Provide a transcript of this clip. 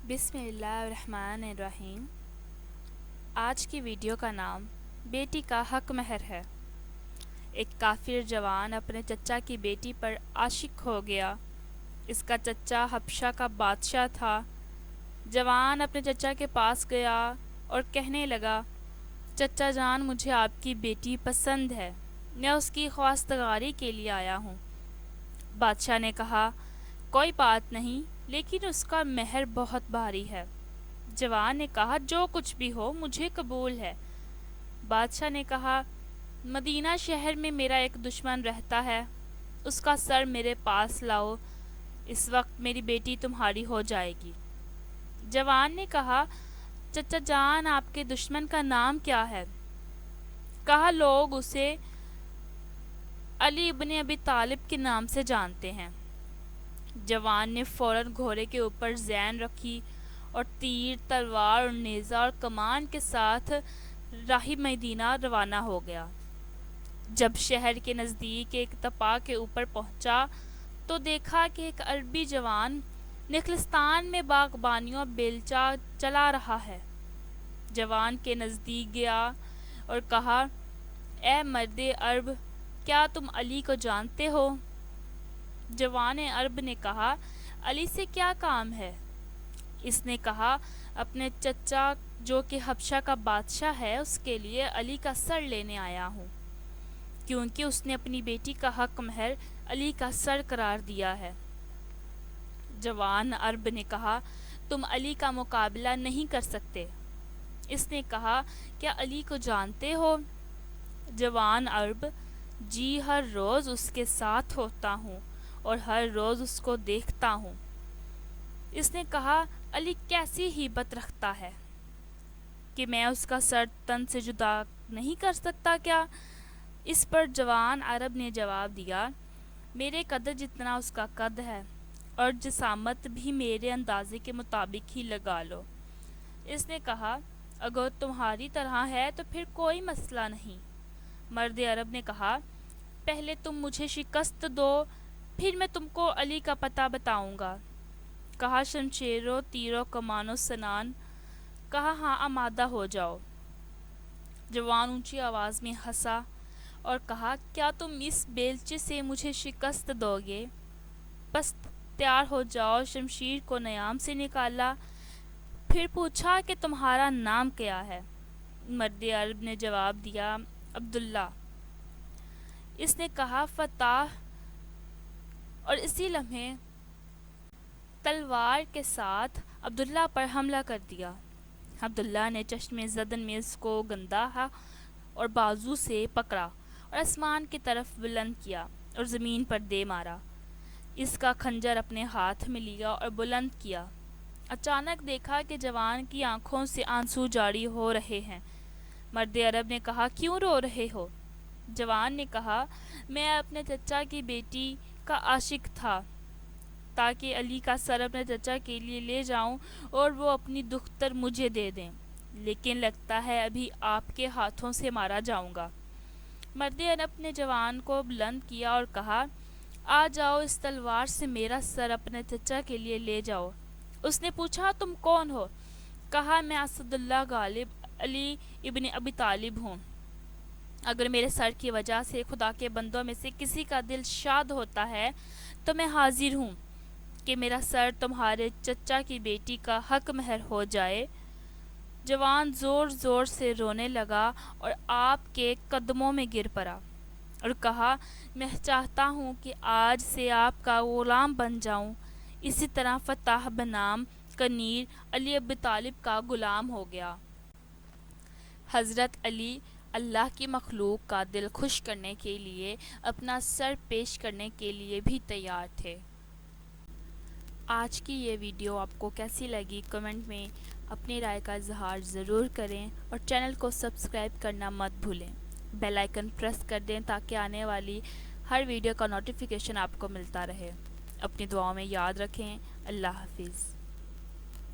بسم اللہ الرحمن الرحیم۔ آج کی ویڈیو کا نام بیٹی کا حق مہر ہے۔ ایک کافر جوان اپنے چچا کی بیٹی پر عاشق ہو گیا۔ اس کا چچا حبشہ کا بادشاہ تھا۔ جوان اپنے چچا کے پاس گیا اور کہنے لگا، چچا جان، مجھے آپ کی بیٹی پسند ہے، میں اس کی خواستگاری کے لیے آیا ہوں۔ بادشاہ نے کہا، کوئی بات نہیں، لیکن اس کا مہر بہت بھاری ہے۔ جوان نے کہا، جو کچھ بھی ہو مجھے قبول ہے۔ بادشاہ نے کہا، مدینہ شہر میں میرا ایک دشمن رہتا ہے، اس کا سر میرے پاس لاؤ، اس وقت میری بیٹی تمہاری ہو جائے گی۔ جوان نے کہا، چچا جان، آپ کے دشمن کا نام کیا ہے؟ کہا، لوگ اسے علی ابن ابی طالب کے نام سے جانتے ہیں۔ جوان نے فوراً گھوڑے کے اوپر زین رکھی اور تیر، تلوار اور نیزہ اور کمان کے ساتھ راہ مدینہ روانہ ہو گیا۔ جب شہر کے نزدیک ایک تپا کے اوپر پہنچا تو دیکھا کہ ایک عربی جوان نخلستان میں باغبانیوں بیلچہ چلا رہا ہے۔ جوان کے نزدیک گیا اور کہا، اے مرد عرب، کیا تم علی کو جانتے ہو؟ جوان عرب نے کہا، علی سے کیا کام ہے؟ اس نے کہا، اپنے چچا جو کہ حبشہ کا بادشاہ ہے، اس کے لیے علی کا سر لینے آیا ہوں، کیونکہ اس نے اپنی بیٹی کا حق مہر علی کا سر قرار دیا ہے۔ جوان عرب نے کہا، تم علی کا مقابلہ نہیں کر سکتے۔ اس نے کہا، کیا علی کو جانتے ہو؟ جوان عرب، جی، ہر روز اس کے ساتھ ہوتا ہوں اور ہر روز اس کو دیکھتا ہوں۔ اس نے کہا، علی کیسی ہیبت رکھتا ہے کہ میں اس کا سر تن سے جدا نہیں کر سکتا کیا؟ اس پر جوان عرب نے جواب دیا، میرے قد جتنا اس کا قد ہے، اور جسامت بھی میرے اندازے کے مطابق ہی لگا لو۔ اس نے کہا، اگر تمہاری طرح ہے تو پھر کوئی مسئلہ نہیں۔ مرد عرب نے کہا، پہلے تم مجھے شکست دو، پھر میں تم کو علی کا پتہ بتاؤں گا۔ کہا، شمشیرو، تیرو، کمانو، سنان۔ کہا، ہاں، آمادہ ہو جاؤ۔ جوان اونچی آواز میں ہنسا اور کہا، کیا تم اس بیلچے سے مجھے شکست دو گے؟ بس تیار ہو جاؤ۔ شمشیر کو نیام سے نکالا، پھر پوچھا کہ تمہارا نام کیا ہے؟ مرد عرب نے جواب دیا، عبداللہ۔ اس نے کہا، فتح، اور اسی لمحے تلوار کے ساتھ عبداللہ پر حملہ کر دیا۔ عبداللہ نے چشم زدن میں اس کو گندھا اور بازو سے پکڑا اور آسمان کی طرف بلند کیا اور زمین پر دے مارا۔ اس کا خنجر اپنے ہاتھ میں لیا اور بلند کیا۔ اچانک دیکھا کہ جوان کی آنکھوں سے آنسو جاری ہو رہے ہیں۔ مرد عرب نے کہا، کیوں رو رہے ہو؟ جوان نے کہا، میں اپنے چچا کی بیٹی کا عاشق تھا، تاکہ علی کا سر اپنے چچا کے لیے لے جاؤں اور وہ اپنی دختر مجھے دے دیں، لیکن لگتا ہے ابھی آپ کے ہاتھوں سے مارا جاؤں گا۔ مرد عرب نے جوان کو بلند کیا اور کہا، آ جاؤ، اس تلوار سے میرا سر اپنے چچا کے لیے لے جاؤ۔ اس نے پوچھا، تم کون ہو؟ کہا، میں اسد اللہ غالب علی ابن ابی طالب ہوں۔ اگر میرے سر کی وجہ سے خدا کے بندوں میں سے کسی کا دل شاد ہوتا ہے تو میں حاضر ہوں کہ میرا سر تمہارے چچا کی بیٹی کا حق مہر ہو جائے۔ جوان زور زور سے رونے لگا اور آپ کے قدموں میں گر پڑا اور کہا، میں چاہتا ہوں کہ آج سے آپ کا غلام بن جاؤں۔ اسی طرح فتح بنام کنیر علی ابی طالب کا غلام ہو گیا۔ حضرت علی اللہ کی مخلوق کا دل خوش کرنے کے لیے اپنا سر پیش کرنے کے لیے بھی تیار تھے۔ آج کی یہ ویڈیو آپ کو کیسی لگی؟ کمنٹ میں اپنی رائے کا اظہار ضرور کریں اور چینل کو سبسکرائب کرنا مت بھولیں۔ بیل آئیکن پریس کر دیں تاکہ آنے والی ہر ویڈیو کا نوٹیفیکیشن آپ کو ملتا رہے۔ اپنی دعاؤں میں یاد رکھیں۔ اللہ حافظ۔